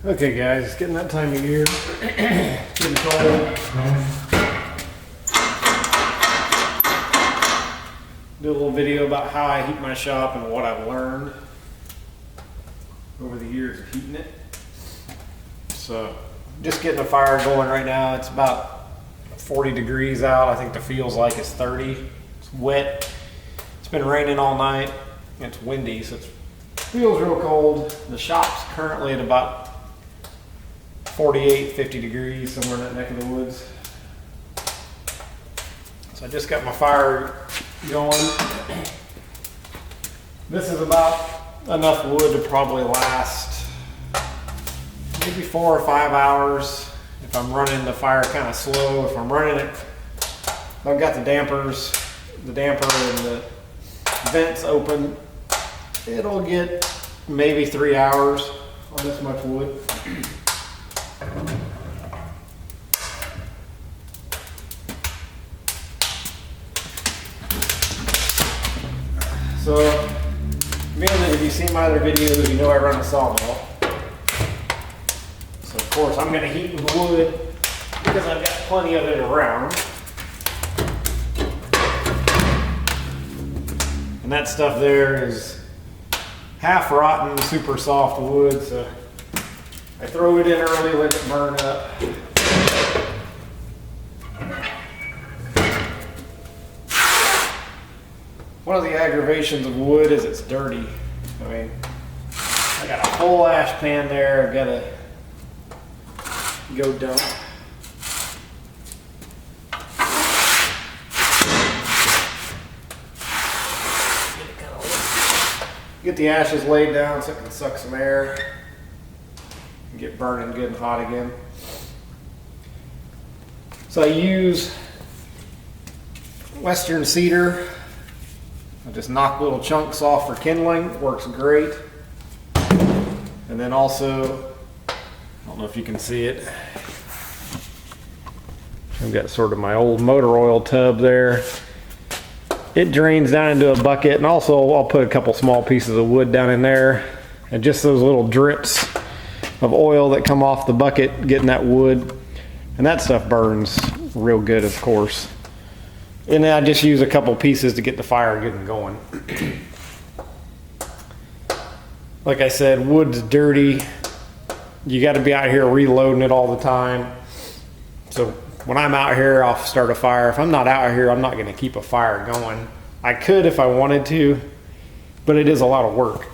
Okay guys, it's getting that time of year. It's getting cold. Do a little video about how I heat my shop and what I've learned over the years of heating it. So, just getting a fire going right now. It's about 40 degrees out. I think the feels like it's 30. It's wet. It's been raining all night. It's windy, so it feels real cold. The shop's currently at about 48, 50 degrees, somewhere in that neck of the woods. So I just got my fire going. This is about enough wood to probably last maybe 4 or 5 hours if I'm running the fire kind of slow. If I'm running it, I've got the damper and the vents open, it'll get maybe 3 hours on this much wood. So, being that if you see my other videos, you know I run a sawmill. So of course I'm going to heat with wood because I've got plenty of it around. And that stuff there is half rotten, super soft wood, so I throw it in early, let it burn up. One of the aggravations of wood is it's dirty. I mean, I got a whole ash pan there, I've got to go dump. Get the ashes laid down so it can suck some air and get burning good and hot again. So I use Western cedar. I just knock little chunks off for kindling, works great. And then also, I don't know if you can see it, I've got sort of my old motor oil tub there. It drains down into a bucket, and also I'll put a couple small pieces of wood down in there, and just those little drips of oil that come off the bucket getting that wood, and that stuff burns real good, of course. And then I just use a couple pieces to get the fire getting going. Like I said, wood's dirty. You got to be out here reloading it all the time. So when I'm out here, I'll start a fire. If I'm not out here, I'm not going to keep a fire going. I could if I wanted to, but it is a lot of work.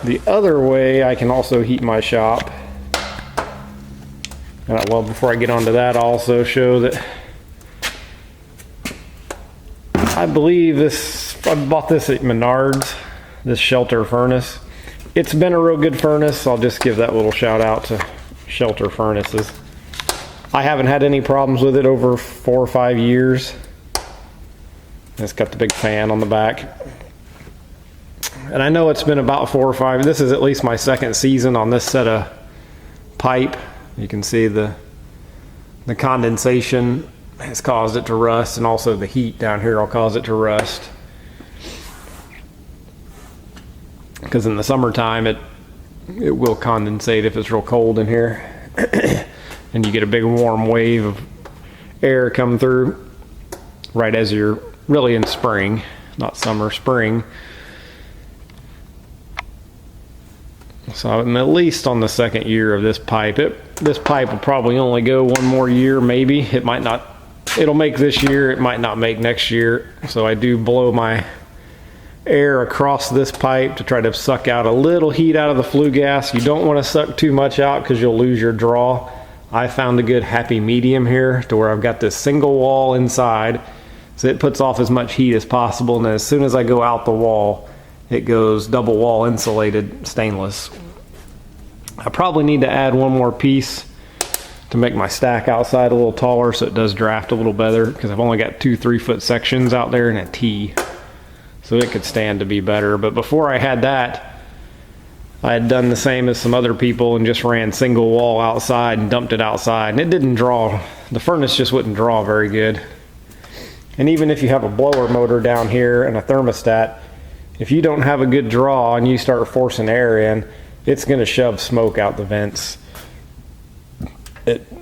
The other way I can also heat my shop. Well, before I get onto that, I'll also show that I believe I bought this at Menards, this Shelter furnace. It's been a real good furnace. I'll just give that little shout out to Shelter furnaces. I haven't had any problems with it over 4 or 5 years. It's got the big fan on the back. And I know it's been about 4 or 5. This is at least my second season on this set of pipe. You can see the condensation has caused it to rust, and also the heat down here will cause it to rust. Because in the summertime it will condensate if it's real cold in here. And you get a big warm wave of air come through right as you're really in spring, not summer, spring. So I'm at least on the second year of this pipe. This pipe will probably only go 1 more year, maybe. It might not, it'll make this year, it might not make next year. So I do blow my air across this pipe to try to suck out a little heat out of the flue gas. You don't want to suck too much out because you'll lose your draw. I found a good happy medium here to where I've got this single wall inside, so it puts off as much heat as possible, and then as soon as I go out the wall, it goes double wall insulated stainless. I probably need to add 1 more piece to make my stack outside a little taller so it does draft a little better, because I've only got 2 3-foot sections out there and a T, so it could stand to be better. But before I had that, I had done the same as some other people and just ran single wall outside and dumped it outside, and it didn't draw, the furnace just wouldn't draw very good. And even if you have a blower motor down here and a thermostat, if you don't have a good draw and you start forcing air in, it's going to shove smoke out the vents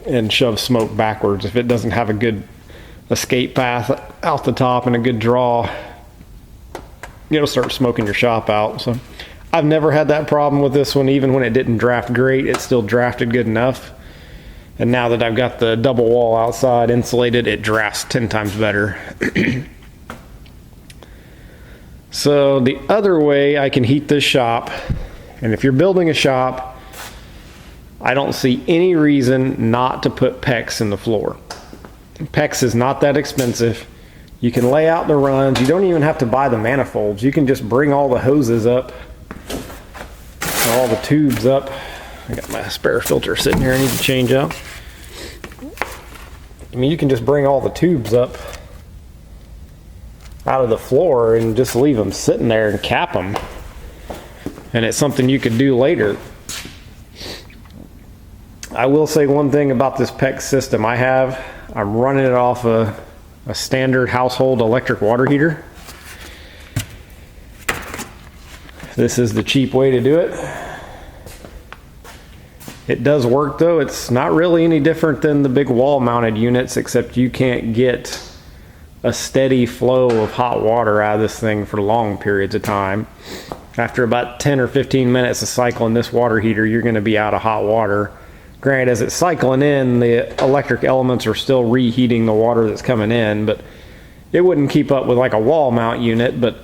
and shove smoke backwards. If it doesn't have a good escape path out the top and a good draw, it'll start smoking your shop out. So I've never had that problem with this one. Even when it didn't draft great, it still drafted good enough. And now that I've got the double wall outside insulated, it drafts 10 times better. So the other way I can heat this shop, and if you're building a shop, I don't see any reason not to put PEX in the floor. PEX is not that expensive. You can lay out the runs. You don't even have to buy the manifolds. You can just bring all the hoses up, all the tubes up. I got my spare filter sitting here I need to change out. I mean, you can just bring all the tubes up out of the floor and just leave them sitting there and cap them. And it's something you could do later. I will say one thing about this PEX system I'm running it off a standard household electric water heater. This is the cheap way to do it. It does work though. It's not really any different than the big wall mounted units, except you can't get a steady flow of hot water out of this thing for long periods of time. After about 10 or 15 minutes of cycling this water heater, you're going to be out of hot water. Granted, as it's cycling in, the electric elements are still reheating the water that's coming in, but it wouldn't keep up with like a wall mount unit. But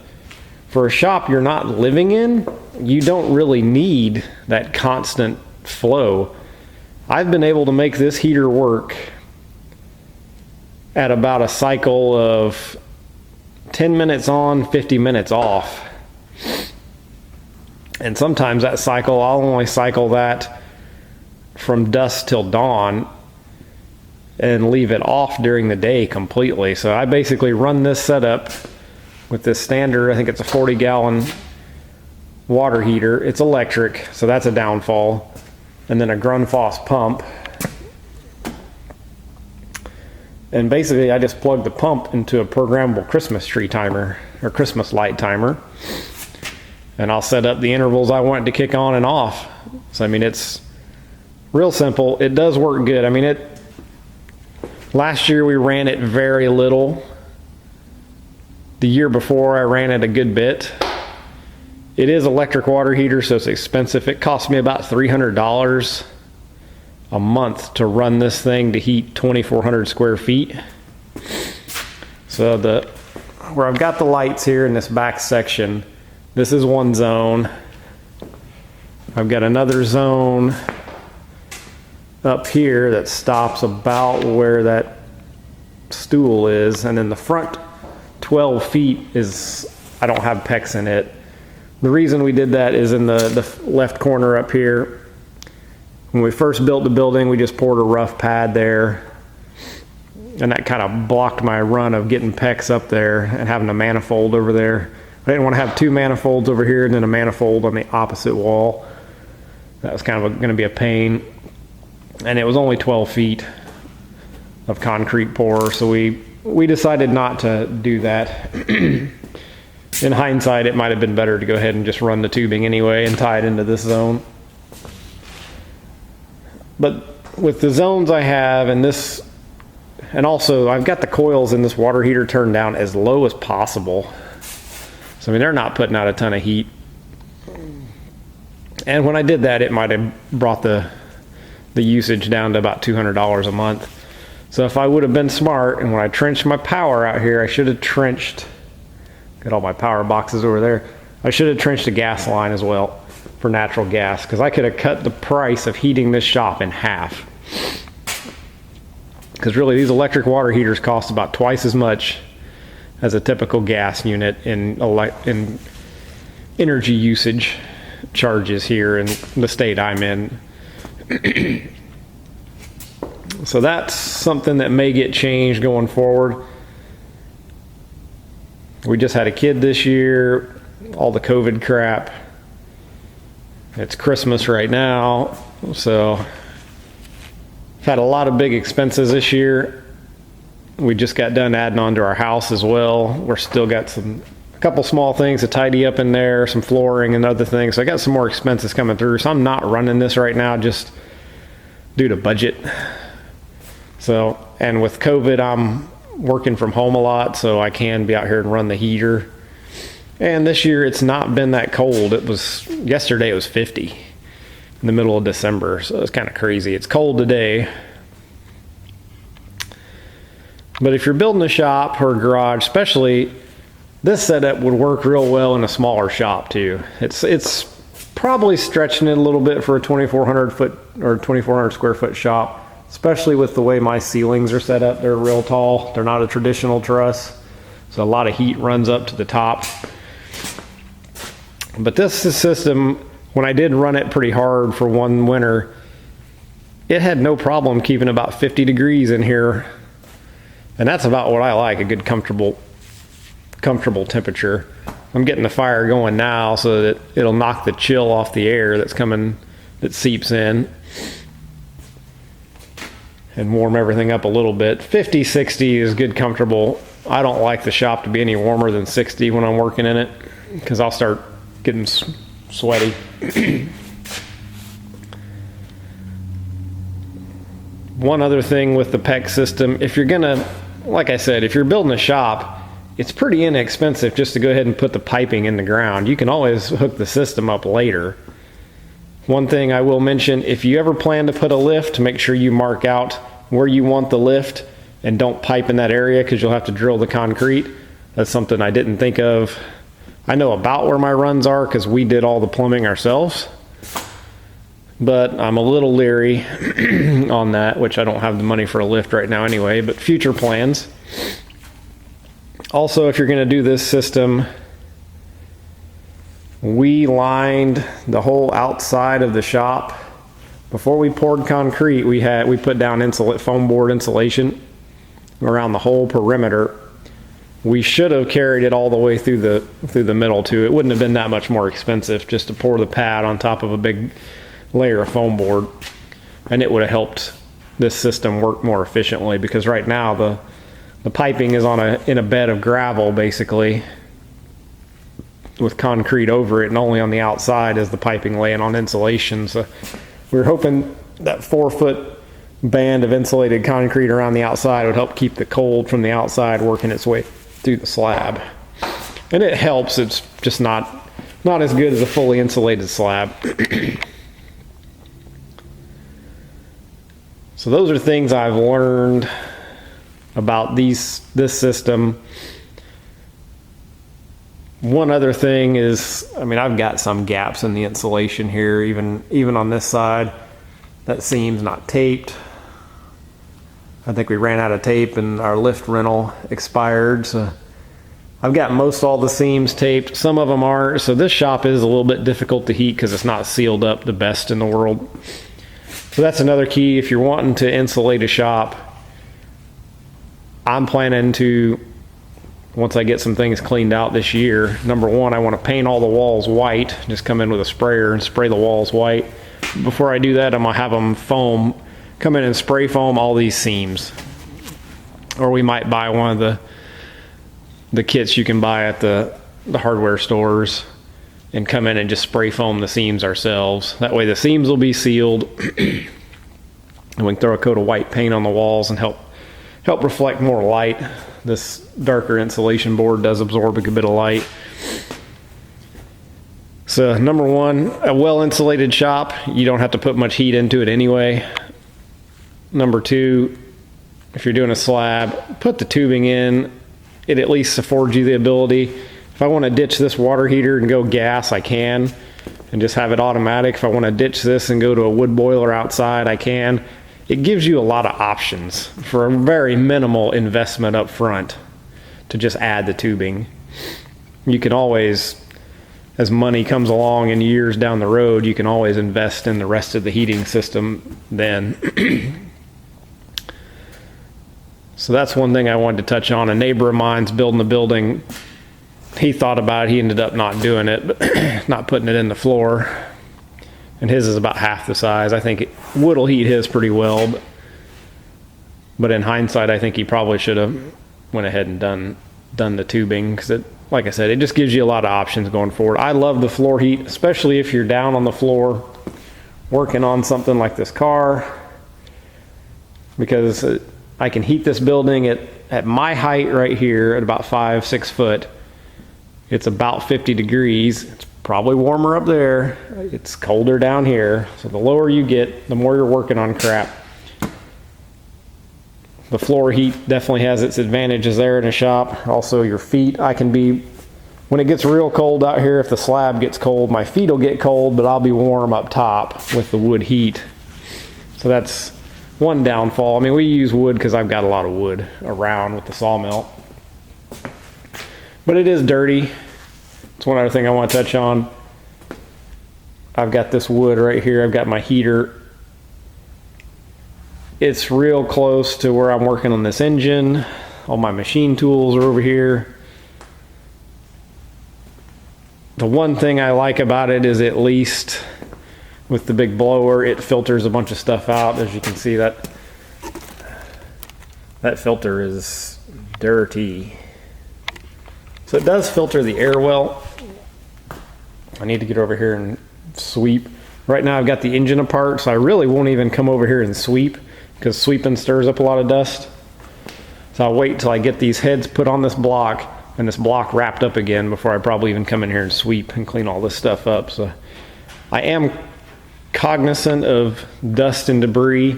for a shop you're not living in, you don't really need that constant flow. I've been able to make this heater work at about a cycle of 10 minutes on, 50 minutes off. And sometimes that cycle, I'll only cycle that from dusk till dawn and leave it off during the day completely. So I basically run this setup with this standard, I think it's a 40-gallon water heater. It's electric, so that's a downfall. And then a Grundfos pump. And basically I just plug the pump into a programmable Christmas tree timer or Christmas light timer. And I'll set up the intervals I want it to kick on and off. So I mean, it's real simple. It does work good. I mean, last year we ran it very little. The year before I ran it a good bit. It is electric water heater, so it's expensive. It cost me about $300 a month to run this thing to heat 2,400 square feet. So where I've got the lights here in this back section, this is one zone. I've got another zone up here that stops about where that stool is, and then the front 12 feet is, I don't have PEX in it. The reason we did that is in the left corner up here. When we first built the building, we just poured a rough pad there, and that kind of blocked my run of getting PEX up there and having a manifold over there. I didn't want to have two manifolds over here and then a manifold on the opposite wall. That was kind of going to be a pain. And it was only 12 feet of concrete pour, so we decided not to do that. In hindsight, it might have been better to go ahead and just run the tubing anyway and tie it into this zone. But with the zones I have and this, and also I've got the coils in this water heater turned down as low as possible. So I mean, they're not putting out a ton of heat. And when I did that, it might have brought the usage down to about $200 a month. So if I would have been smart, and when I trenched my power out here, I should have trenched, got all my power boxes over there, I should have trenched a gas line as well for natural gas, because I could have cut the price of heating this shop in half. Because really, these electric water heaters cost about twice as much as a typical gas unit in energy usage charges here in the state I'm in. So that's something that may get changed going forward. We just had a kid this year, all the COVID crap. It's Christmas right now, so I've had a lot of big expenses this year. We just got done adding on to our house as well. We're still got some a couple small things to tidy up in there, some flooring and other things. So I got some more expenses coming through. So I'm not running this right now just due to budget. So, and with COVID, I'm working from home a lot, so I can be out here and run the heater. And this year it's not been that cold. Yesterday it was 50 in the middle of December, so it's kind of crazy. It's cold today. But if you're building a shop or a garage, especially, this setup would work real well in a smaller shop too. It's probably stretching it a little bit for a 2,400 foot or 2,400 square foot shop, especially with the way my ceilings are set up. They're real tall. They're not a traditional truss, so a lot of heat runs up to the top. But this system, when I did run it pretty hard for one winter, it had no problem keeping about 50 degrees in here. And that's about what I like, a good comfortable temperature. I'm getting the fire going now so that it'll knock the chill off the air that seeps in and warm everything up a little bit. 50, 60 is good, comfortable. I don't like the shop to be any warmer than 60 when I'm working in it, because I'll start getting sweaty. One other thing with the PEX system, if you're gonna, like I said, if you're building a shop, it's pretty inexpensive just to go ahead and put the piping in the ground. You can always hook the system up later. One thing I will mention, if you ever plan to put a lift, make sure you mark out where you want the lift and don't pipe in that area, because you'll have to drill the concrete. That's something I didn't think of. I know about where my runs are because we did all the plumbing ourselves, but I'm a little leery on that, which I don't have the money for a lift right now anyway, but future plans. Also, if you're going to do this system, we lined the whole outside of the shop. Before we poured concrete, we put down foam board insulation around the whole perimeter. We should have carried it all the way through the middle too. It wouldn't have been that much more expensive just to pour the pad on top of a big layer of foam board, and it would have helped this system work more efficiently, because right now the piping is in a bed of gravel basically with concrete over it, and only on the outside is the piping laying on insulation. So we were hoping that 4-foot band of insulated concrete around the outside would help keep the cold from the outside working its way through the slab. And it helps. It's just not as good as a fully insulated slab. So those are things I've learned about this system. One other thing is, I've got some gaps in the insulation here, even on this side. That seam's not taped. I think we ran out of tape and our lift rental expired, so I've got most all the seams taped. Some of them aren't, so this shop is a little bit difficult to heat because it's not sealed up the best in the world. So that's another key if you're wanting to insulate a shop. I'm planning to, once I get some things cleaned out this year, number one, I want to paint all the walls white. Just come in with a sprayer and spray the walls white. Before I do that, I'm gonna have them come in and spray foam all these seams. Or we might buy one of the kits you can buy at the hardware stores and come in and just spray foam the seams ourselves. That way the seams will be sealed and we can throw a coat of white paint on the walls and help reflect more light. This darker insulation board does absorb a good bit of light. So number one, a well insulated shop, you don't have to put much heat into it anyway. Number two, if you're doing a slab, put the tubing in. It at least affords you the ability. If I want to ditch this water heater and go gas, I can, and just have it automatic. If I want to ditch this and go to a wood boiler outside, I can. It gives you a lot of options for a very minimal investment up front to just add the tubing. You can always, as money comes along in years down the road, you can always invest in the rest of the heating system then. So that's one thing I wanted to touch on. A neighbor of mine's building a building. He thought about it. He ended up not doing it, but not putting it in the floor. And his is about half the size. I think wood will heat his pretty well. But in hindsight, I think he probably should have went ahead and done the tubing, because like I said, it just gives you a lot of options going forward. I love the floor heat, especially if you're down on the floor working on something like this car, because I can heat this building at my height right here at about 5-6 foot. It's about 50 degrees. It's probably warmer up there. It's colder down here. So the lower you get, the more you're working on crap. The floor heat definitely has its advantages there in a shop. Also your feet, when it gets real cold out here, if the slab gets cold, my feet will get cold, but I'll be warm up top with the wood heat. So that's one downfall. I mean, we use wood because I've got a lot of wood around with the sawmill. But it is dirty. It's one other thing I want to touch on. I've got this wood right here. I've got my heater. It's real close to where I'm working on this engine. All my machine tools are over here. The one thing I like about it is, at least with the big blower, it filters a bunch of stuff out. As you can see, that filter is dirty. So it does filter the air well. I need to get over here and sweep. Right now I've got the engine apart, so I really won't even come over here and sweep, because sweeping stirs up a lot of dust. So I'll wait till I get these heads put on this block and this block wrapped up again before I probably even come in here and sweep and clean all this stuff up. So I am cognizant of dust and debris,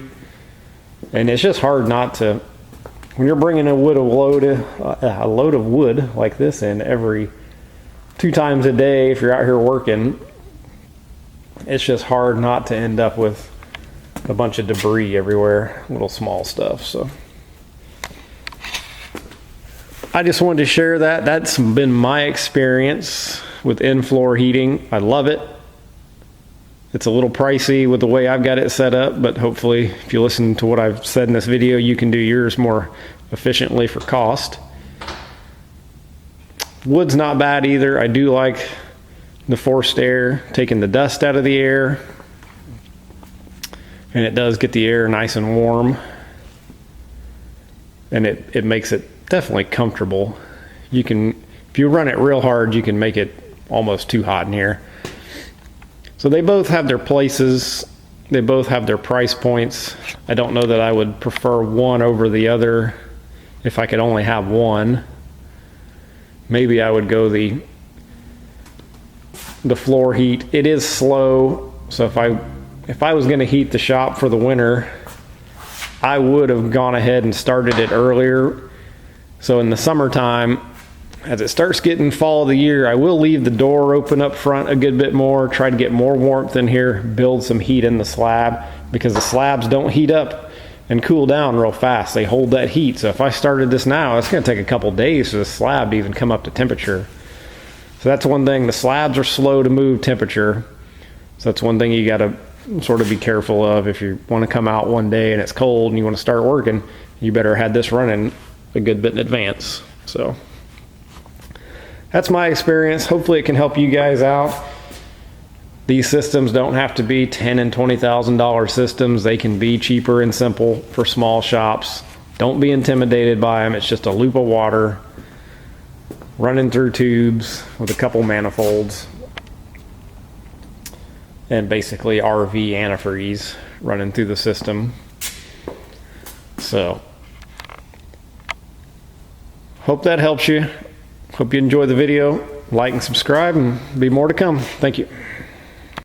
and it's just hard not to, when you're bringing a load of wood like this in every 2 times a day, if you're out here working, it's just hard not to end up with a bunch of debris everywhere, little small stuff. So I just wanted to share that. That's been my experience with in-floor heating. I love it. It's a little pricey with the way I've got it set up, but hopefully if you listen to what I've said in this video, you can do yours more efficiently for cost. Wood's not bad either. I do like the forced air, taking the dust out of the air, and it does get the air nice and warm, and it makes it definitely comfortable. You can, if you run it real hard, you can make it almost too hot in here. So they both have their places. They both have their price points. I don't know that I would prefer one over the other if I could only have one. Maybe I would go the floor heat. It is slow, so if I was going to heat the shop for the winter, I would have gone ahead and started it earlier. So in the summertime, as it starts getting fall of the year, I will leave the door open up front a good bit more, try to get more warmth in here, build some heat in the slab, because the slabs don't heat up and cool down real fast. They hold that heat. So if I started this now, it's going to take a couple days for the slab to even come up to temperature. So that's one thing. The slabs are slow to move temperature. So that's one thing you got to sort of be careful of. If you want to come out one day and it's cold and you want to start working, you better have this running a good bit in advance. So that's my experience. Hopefully it can help you guys out. These systems don't have to be $10,000 and $20,000 systems. They can be cheaper and simple for small shops. Don't be intimidated by them. It's just a loop of water running through tubes with a couple manifolds and basically RV antifreeze running through the system. So hope that helps you. Hope you enjoy the video. Like and subscribe, and be more to come. Thank you.